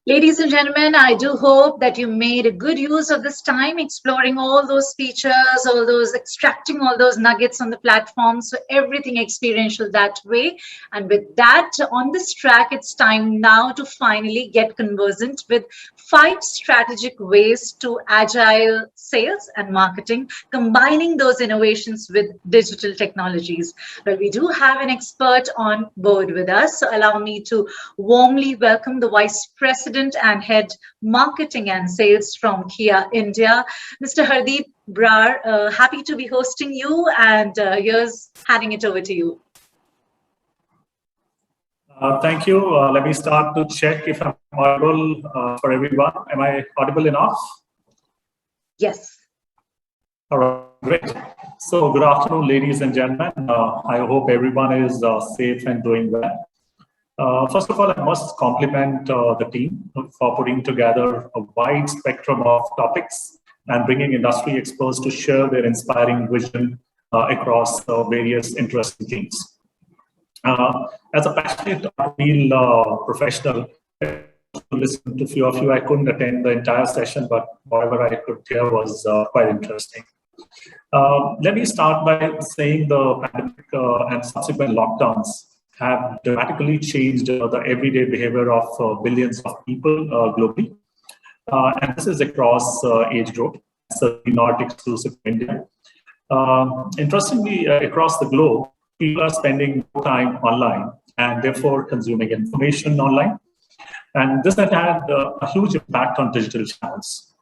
Ladies and gentlemen, I do hope that you made a good use of this time exploring all those features, all those extracting all those nuggets on the platform. So everything experiential that way. And with that, on this track, it's time now to finally get conversant with five strategic ways to agile sales and marketing, combining those innovations with digital technologies. Well, we do have an expert on board with us. So allow me to warmly welcome the Vice President and Head Marketing and Sales from Kia India, Mr. Hardeep Brar. Happy to be hosting you, and here's handing it over to you. Thank you. Let me start to check if I'm audible for everyone. Am I audible enough? Yes. All right, great. So good afternoon, ladies and gentlemen. I hope everyone is safe and doing well. First of all, I must compliment the team for putting together a wide spectrum of topics and bringing industry experts to share their inspiring vision across various interesting themes. As a passionate automobile professional, to listen to a few of you, I couldn't attend the entire session, but whatever I could hear was quite interesting. Let me start by saying the pandemic and subsequent lockdowns have dramatically changed the everyday behavior of billions of people globally. And this is across age group, certainly not exclusive to India. Interestingly, across the globe, people are spending more time online and therefore consuming information online. And this has had a huge impact on digital channels.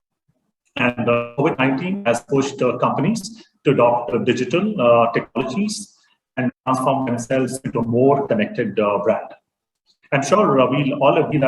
And COVID-19 has pushed companies to adopt digital technologies and transform themselves into a more connected brand. I'm sure we'll all have been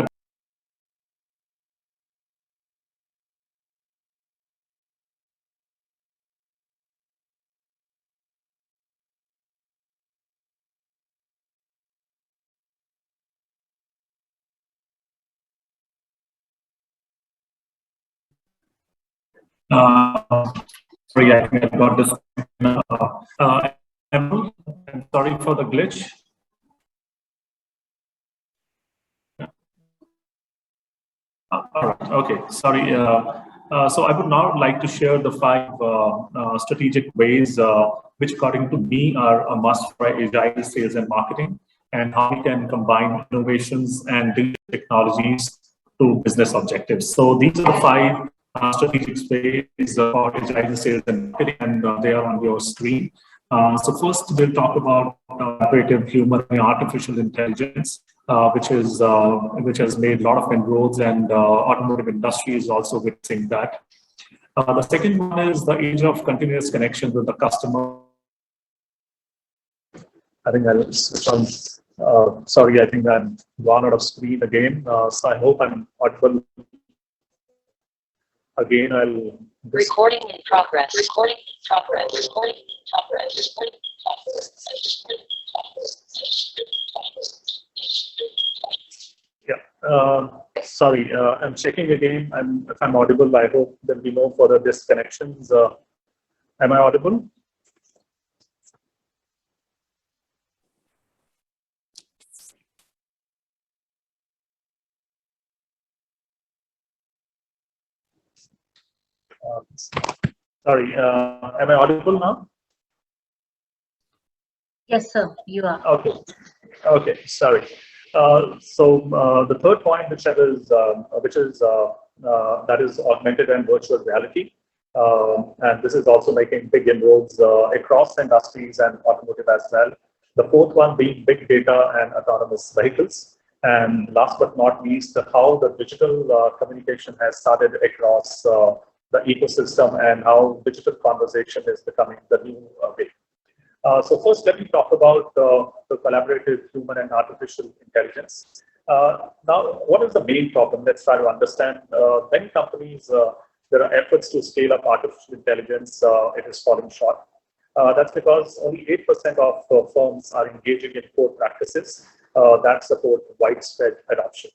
sorry, I think I got this. I'm sorry for the glitch. All right. Okay. Sorry. So I would now like to share the five strategic ways which, according to me, are a must for agile sales and marketing, and how we can combine innovations and digital technologies to business objectives. So these are the five strategic ways for agile sales and marketing, and they are on your screen. So first, we'll talk about operative humor and artificial intelligence, which has made a lot of inroads, and automotive industry is also witnessing that. The second one is the age of continuous connection with the customer. I think I'll switch on. Sorry, I think I'm gone out of screen again. So I hope I'm audible. Again, I'll. Recording in progress. Recording in progress. Recording in progress. Recording in progress. Yeah. Sorry, I'm checking again. If I'm audible, I hope there'll be no further disconnections. Am I audible? Sorry, am I audible now? Yes, sir, you are. Okay. Okay, sorry. So the third point, that is augmented and virtual reality, and this is also making big inroads across industries and automotive as well. The fourth one being big data and autonomous vehicles, and last but not least, how the digital communication has started across the ecosystem, and how digital conversation is becoming the new way. So first, let me talk about the collaborative human and artificial intelligence. Now, what is the main problem? Let's try to understand. Many companies, there are efforts to scale up artificial intelligence. It is falling short. That's because only 8% of firms are engaging in core practices that support widespread adoption.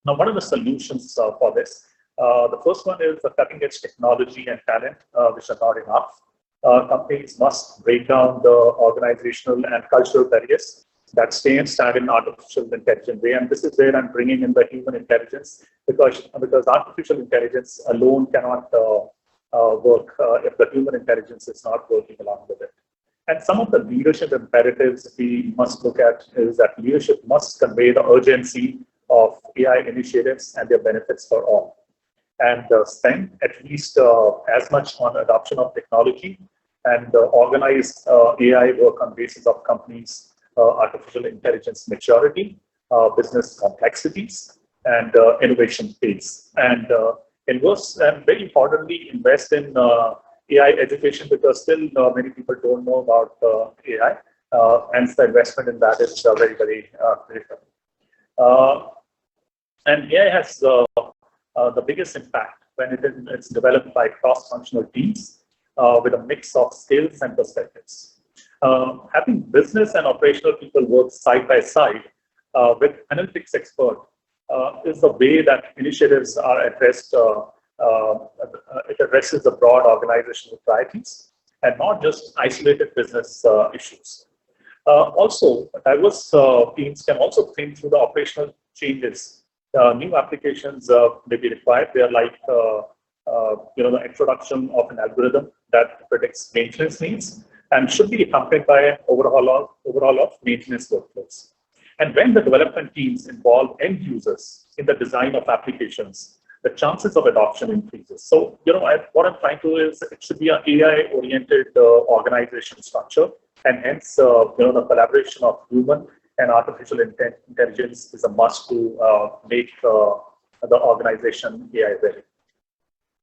Now, what are the solutions for this? The first one is the cutting-edge technology and talent, which are not enough. Companies must break down the organizational and cultural barriers that stay and stand in artificial intelligence way. And this is where I'm bringing in the human intelligence, because artificial intelligence alone cannot work if the human intelligence is not working along with it. And some of the leadership imperatives we must look at is that leadership must convey the urgency of AI initiatives and their benefits for all, and spend at least as much on adoption of technology and organize AI work on basis of companies' artificial intelligence maturity, business complexities, and innovation pace. And invest, and very importantly, invest in AI education, because still many people don't know about AI. Hence, the investment in that is very, very critical. And AI has the biggest impact when it's developed by cross-functional teams with a mix of skills and perspectives. Having business and operational people work side by side with analytics expert is the way that initiatives are addressed. It addresses the broad organizational priorities and not just isolated business issues. Also, diverse teams can also think through the operational changes. New applications may be required. They are like the introduction of an algorithm that predicts maintenance needs and should be accompanied by an overhaul of maintenance workflows. And when the development teams involve end users in the design of applications, the chances of adoption increases. So, what I'm trying to do is it should be an AI-oriented organization structure, and hence, the collaboration of human and artificial intelligence is a must to make the organization AI ready.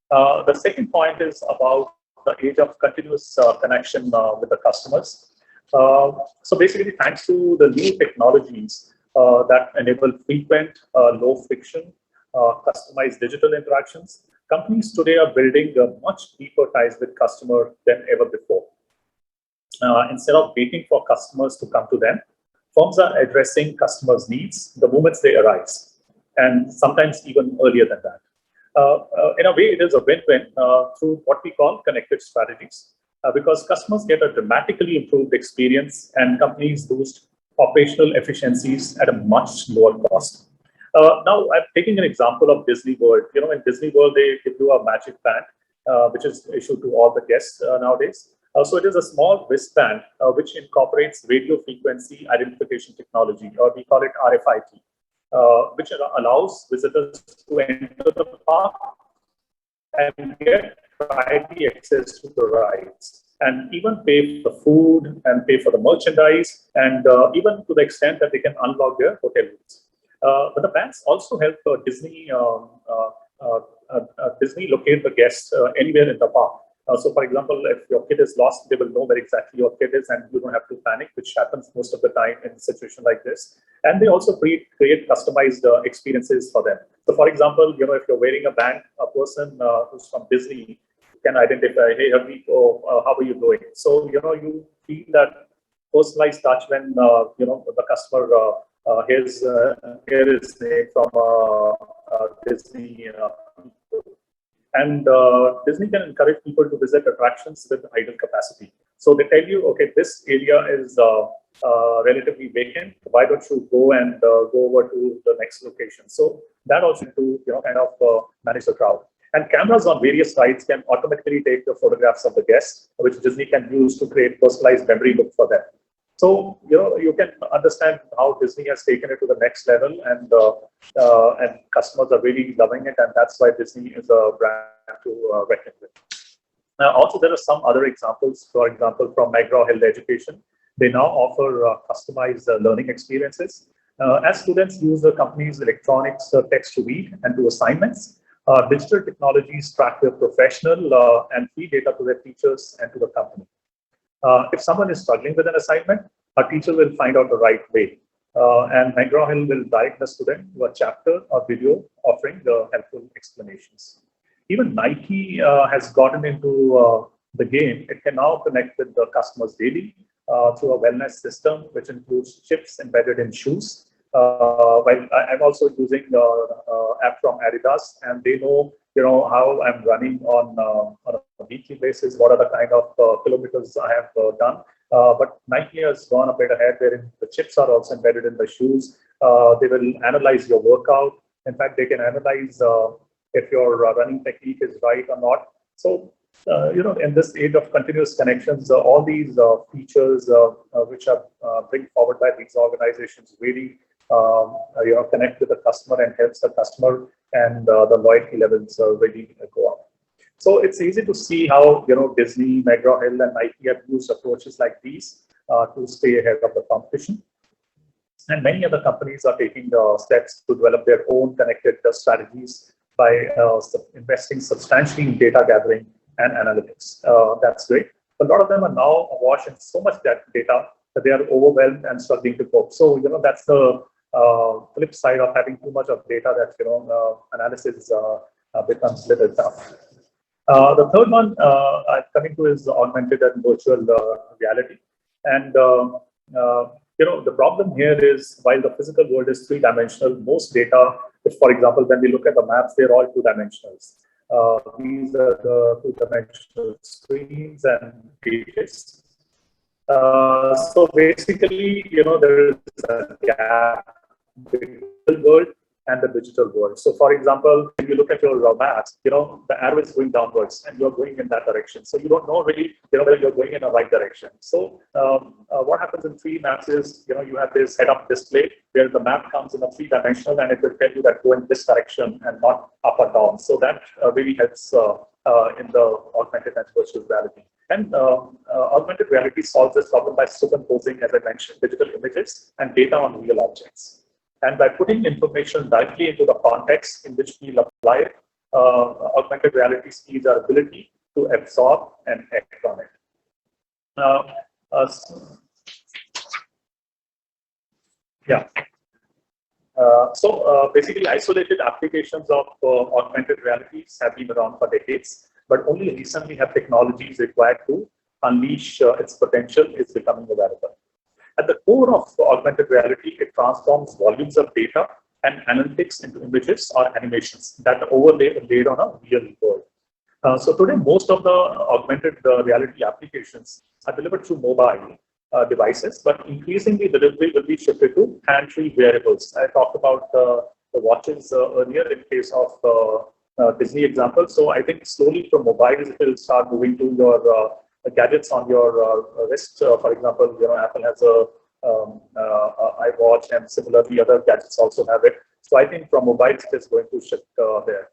The second point is about the age of continuous connection with the customers. So basically, thanks to the new technologies that enable frequent, low friction, customized digital interactions, companies today are building much deeper ties with customers than ever before. Instead of waiting for customers to come to them, firms are addressing customers' needs the moment they arise, and sometimes even earlier than that. In a way, it is a win-win through what we call connected strategies, because customers get a dramatically improved experience and companies boost operational efficiencies at a much lower cost. Now, I'm taking an example of Disney World. In Disney World, they give you a magic band, which is issued to all the guests nowadays. So it is a small wristband which incorporates radio frequency identification technology, or we call it RFID, which allows visitors to enter the park and get priority access to the rides, and even pay for the food and pay for the merchandise, and even to the extent that they can unlock their hotel rooms. But the bands also help Disney locate the guests anywhere in the park. So, for example, if your kid is lost, they will know where exactly your kid is, and you don't have to panic, which happens most of the time in a situation like this. And they also create customized experiences for them. So, for example, if you're wearing a band, a person who's from Disney can identify, hey, Hardeep, how are you doing? So, you feel that personalized touch when, the customer hears his name from Disney. And Disney can encourage people to visit attractions with idle capacity. So they tell you, okay, this area is relatively vacant. Why don't you go and go over to the next location? So that also to kind of manage the crowd. And cameras on various rides can automatically take the photographs of the guests, which Disney can use to create personalized memory book for them. So you can understand how Disney has taken it to the next level, and customers are really loving it, and that's why Disney is a brand to reckon with. Also, there are some other examples. For example, from McGraw-Hill Education, they now offer customized learning experiences. As students use the company's electronics text to read and do assignments, digital technologies track their professional and feed data to their teachers and to the company. If someone is struggling with an assignment, a teacher will find out the right way. And McGraw-Hill will direct the student to a chapter or video offering the helpful explanations. Even Nike has gotten into the game. It can now connect with the customers daily through a wellness system, which includes chips embedded in shoes. While I'm also using the app from Adidas, and they know how I'm running on a weekly basis, what are the kind of kilometers I have done. But Nike has gone a bit ahead, wherein the chips are also embedded in the shoes. They will analyze your workout. In fact, they can analyze if your running technique is right or not. So, in this age of continuous connections, all these features which are bring forward by these organizations really, connect with the customer and helps the customer, and the loyalty levels really go up. So it's easy to see how Disney, McGraw Hill, and Nike have used approaches like these to stay ahead of the competition. And many other companies are taking steps to develop their own connected strategies by investing substantially in data gathering and analytics. That's great. A lot of them are now awash in so much data that they are overwhelmed and struggling to cope. So, that's the flip side of having too much of data, that, analysis becomes a little tough. The third one I'm coming to is augmented and virtual reality. And the problem here is, while the physical world is three-dimensional, most data, if, for example, when we look at the maps, they're all two-dimensional. These are the two-dimensional screens and pages. So basically, there is a gap between the real world and the digital world. So, for example, if you look at your maps, the arrow is going downwards and you're going in that direction. So you don't know really, whether you're going in the right direction. So what happens in free maps is, you have this head-up display where the map comes in a three-dimensional, and it will tell you that go in this direction and not up or down. So that really helps in the augmented and virtual reality. And augmented reality solves this problem by superimposing, as I mentioned, digital images and data on real objects. And by putting information directly into the context in which we'll apply it, augmented reality speeds our ability to absorb and act on it. So basically, isolated applications of augmented realities have been around for decades, but only recently have technologies required to unleash its potential is becoming available. At the core of augmented reality, it transforms volumes of data and analytics into images or animations that are overlaid on a real world. So today, most of the augmented reality applications are delivered through mobile devices, but increasingly the delivery will be shifted to hand-free wearables. I talked about the watches earlier in case of Disney example. So I think slowly from mobiles, it will start moving to your gadgets on your wrist. For example, Apple has a iWatch, and similarly other gadgets also have it. So I think from mobiles, it is going to shift there.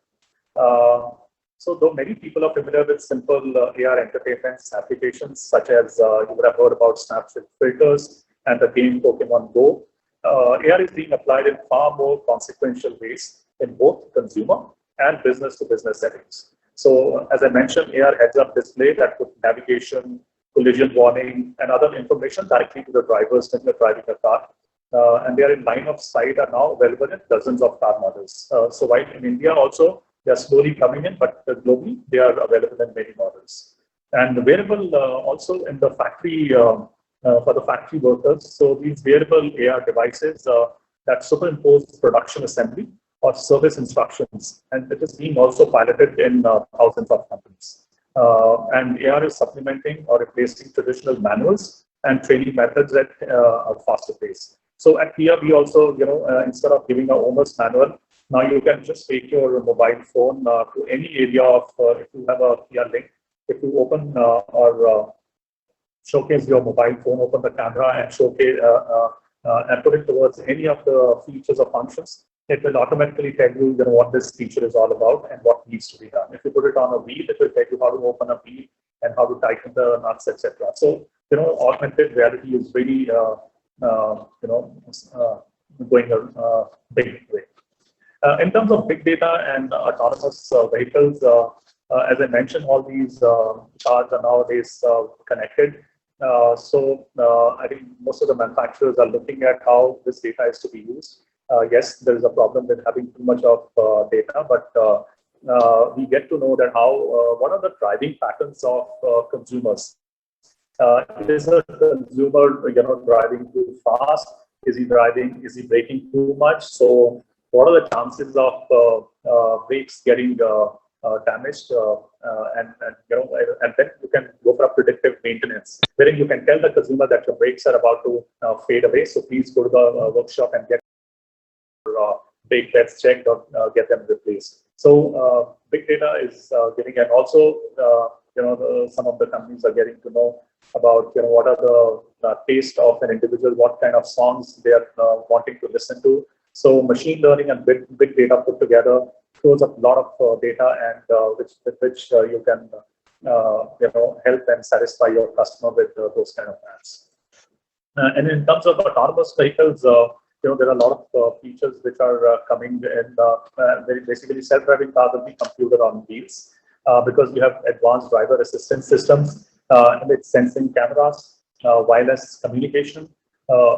So though many people are familiar with simple AR entertainment applications, such as you would have heard about Snapchat filters and the game Pokemon Go, AR is being applied in far more consequential ways in both consumer and business-to-business settings. So as I mentioned, AR heads-up display that put navigation, collision warning, and other information directly to the drivers when they're driving a car. And they are in line of sight, are now available in dozens of car models. So while in India also, they are slowly coming in, but globally, they are available in many models. And the wearable also in the factory, for the factory workers. So these wearable AR devices that superimpose production assembly or service instructions, and it is being also piloted in thousands of companies. And AR is supplementing or replacing traditional manuals and training methods at a faster pace. So at Kia, we also, instead of giving a owner's manual, now you can just take your mobile phone to any area of, if you have a Kia Link, if you open or showcase your mobile phone, open the camera and showcase and put it towards any of the features or functions, it will automatically tell you, what this feature is all about and what needs to be done. If you put it on a wheel, it will tell you how to open a wheel and how to tighten the nuts, etc. So, augmented reality is really, going a big way. In terms of big data and autonomous vehicles, as I mentioned, all these cars are nowadays connected. So I think most of the manufacturers are looking at how this data is to be used. Yes, there is a problem with having too much of data, but we get to know that what are the driving patterns of consumers. Is a consumer, driving too fast? Is he braking too much? So what are the chances of brakes getting damaged, and then you can go for a predictive maintenance, wherein you can tell the consumer that your brakes are about to fade away. So please go to the workshop and get brake pads checked or get them replaced. So big data is getting, and also some of the companies are getting to know about what are the taste of an individual, what kind of songs they are wanting to listen to. So machine learning and big data put together throws up a lot of data, and with which you can help and satisfy your customer with those kind of ads. And in terms of autonomous vehicles, there are a lot of features which are coming in. Basically, self-driving cars will be computed on wheels because you have advanced driver assistance systems with sensing cameras, wireless communication,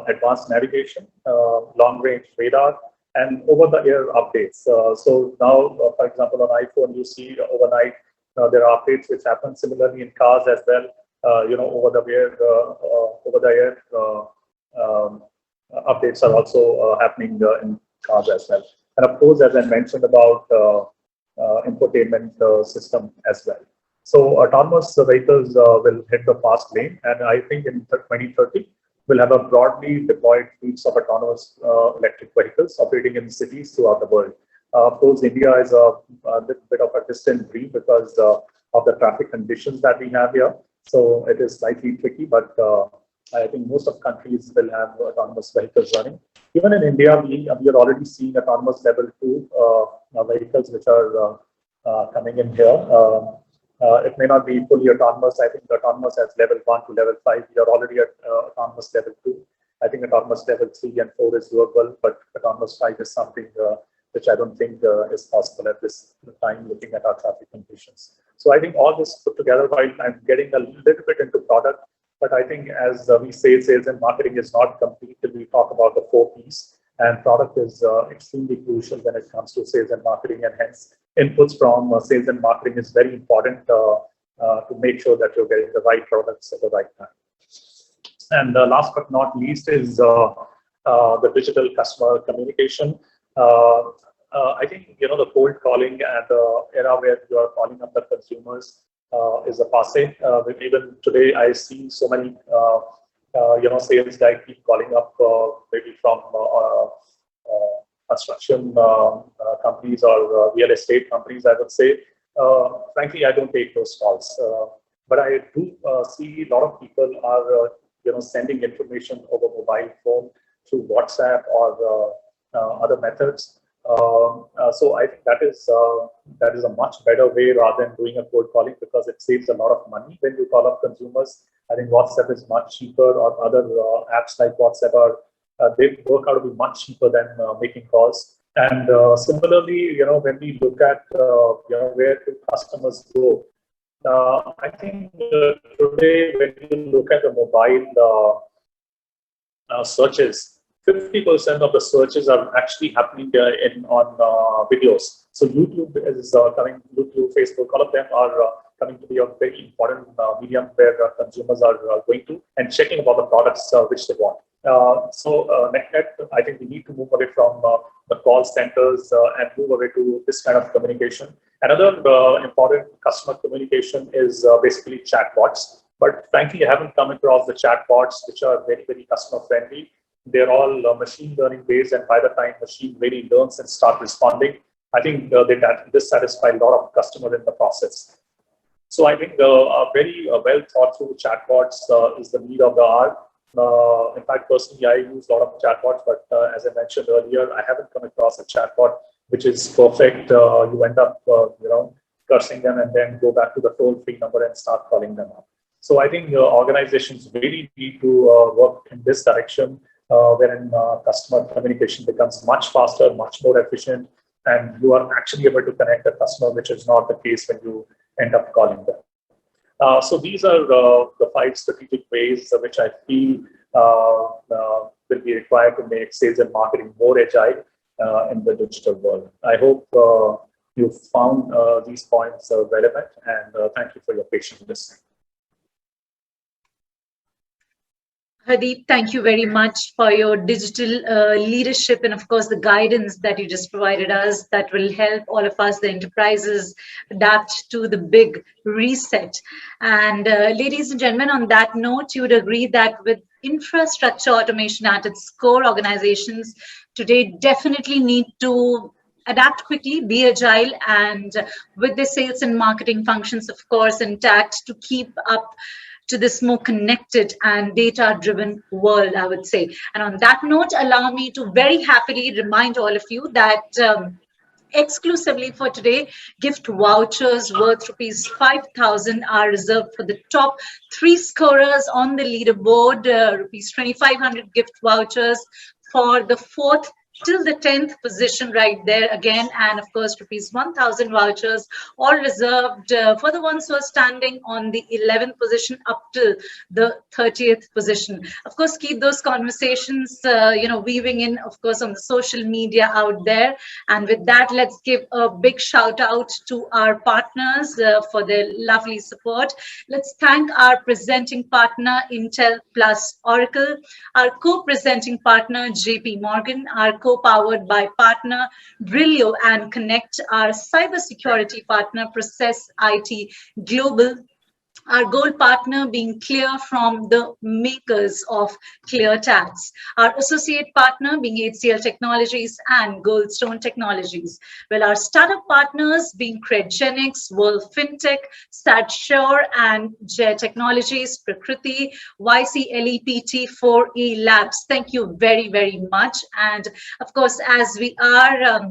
advanced navigation, long-range radar, and over-the-air updates. So now, for example, on iPhone, you see overnight there are updates which happen. Similarly in cars as well. Over-the-air updates are also happening in cars as well. And of course, as I mentioned about infotainment system as well. So autonomous vehicles will hit the fast lane, and I think in 2030 we'll have a broadly deployed fleets of autonomous electric vehicles operating in cities throughout the world. Of course, India is a little bit of a distant dream because of the traffic conditions that we have here. So it is slightly tricky, but I think most of countries will have autonomous vehicles running. Even in India, we are already seeing autonomous level 2 vehicles which are coming in here. It may not be fully autonomous. I think autonomous as level 1 to level 5. We are already at autonomous level 2. I think autonomous level 3 and 4 is doable, but autonomous 5 is something which I don't think is possible at this time, looking at our traffic conditions. So I think all this put together, while I'm getting a little bit into product, but I think as we say, sales and marketing is not complete till we talk about the 4 Ps, and product is extremely crucial when it comes to sales and marketing, and hence inputs from sales and marketing is very important to make sure that you're getting the right products at the right time. And last but not least is the digital customer communication. I think the cold calling and the era where you are calling up the consumers is a passe. Even today, I see so many sales guys keep calling up maybe from construction companies or real estate companies. I would say, frankly, I don't take those calls, but I do see a lot of people are sending information over mobile phone through WhatsApp or other methods. So I think that is a much better way rather than doing a cold calling, because it saves a lot of money when you call up consumers. I think WhatsApp is much cheaper, or other apps like WhatsApp are they work out to be much cheaper than making calls. And similarly, when we look at where do customers go, I think today when you look at the mobile searches, 50% of the searches are actually happening on videos. So YouTube is coming, YouTube, Facebook, all of them are coming to be a very important medium where consumers are going to and checking about the products which they want. So I think we need to move away from the call centers and move away to this kind of communication. Another important customer communication is basically chatbots. But frankly, I haven't come across the chatbots which are very, very customer friendly. They're all machine learning based, and by the time machine really learns and start responding, I think they dissatisfy a lot of customers in the process. So I think a very well thought through chatbots is the need of the hour. In fact, personally, I use a lot of chatbots, but as I mentioned earlier, I haven't come across a chatbot which is perfect. You end up, cursing them and then go back to the toll-free number and start calling them up. So I think organizations really need to work in this direction, wherein customer communication becomes much faster, much more efficient, and you are actually able to connect the customer, which is not the case when you end up calling them. So these are the 5 strategic ways which I feel will be required to make sales and marketing more agile in the digital world. I hope you found these points relevant, and thank you for your patient listening. Hardeep, thank you very much for your digital leadership and, of course, the guidance that you just provided us that will help all of us, the enterprises, adapt to the big reset. And, ladies and gentlemen, on that note, you would agree that with infrastructure automation at its core, organizations today definitely need to adapt quickly, be agile, and with the sales and marketing functions, of course, intact to keep up to this more connected and data driven world, I would say. And on that note, allow me to very happily remind all of you that. Exclusively for today, gift vouchers worth rupees 5,000 are reserved for the top three scorers on the leaderboard. Rupees 2,500 gift vouchers for the fourth till the 10th position right there again, and of course rupees 1,000 vouchers all reserved for the ones who are standing on the 11th position up till the 30th position. Of course, keep those conversations weaving in, of course, on the social media out there. And with that, let's give a big shout out to our partners for their lovely support. Let's thank our presenting partner Intel Plus Oracle, our co-presenting partner JP Morgan, our co-powered by partner Brilio and Connect, our cybersecurity partner Process IT Global, our gold partner being Clear from the makers of ClearTax, our associate partner being HCL Technologies and Goldstone Technologies. Well, our startup partners being Credgenics, World FinTech, StatSure and J Technologies, Prakriti, YCLEPT 4E Labs. Thank you very, very much. And of course, as we are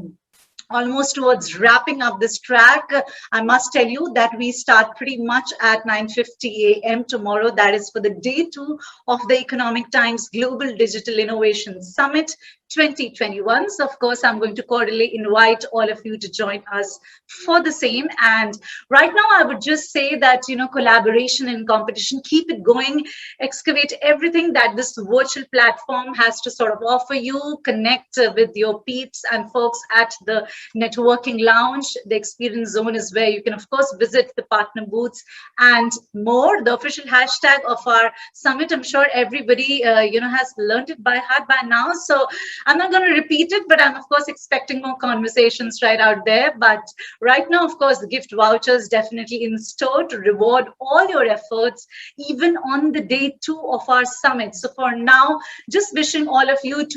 almost towards wrapping up this track, I must tell you that we start pretty much at 9:50 a.m. tomorrow. That is for the day 2 of the Economic Times Global Digital Innovation Summit 2021. So of course, I'm going to cordially invite all of you to join us for the same. And right now, I would just say that, collaboration and competition, keep it going, excavate everything that this virtual platform has to sort of offer you, connect with your peeps and folks at the networking lounge. The experience zone is where you can, of course, visit the partner booths and more. The official hashtag of our summit, I'm sure everybody, has learned it by heart by now. So I'm not going to repeat it, but I'm, of course, expecting more conversations right out there. But right now, of course, the gift vouchers definitely in store to reward all your efforts, even on the day 2 of our summit. So for now, just wishing all of you to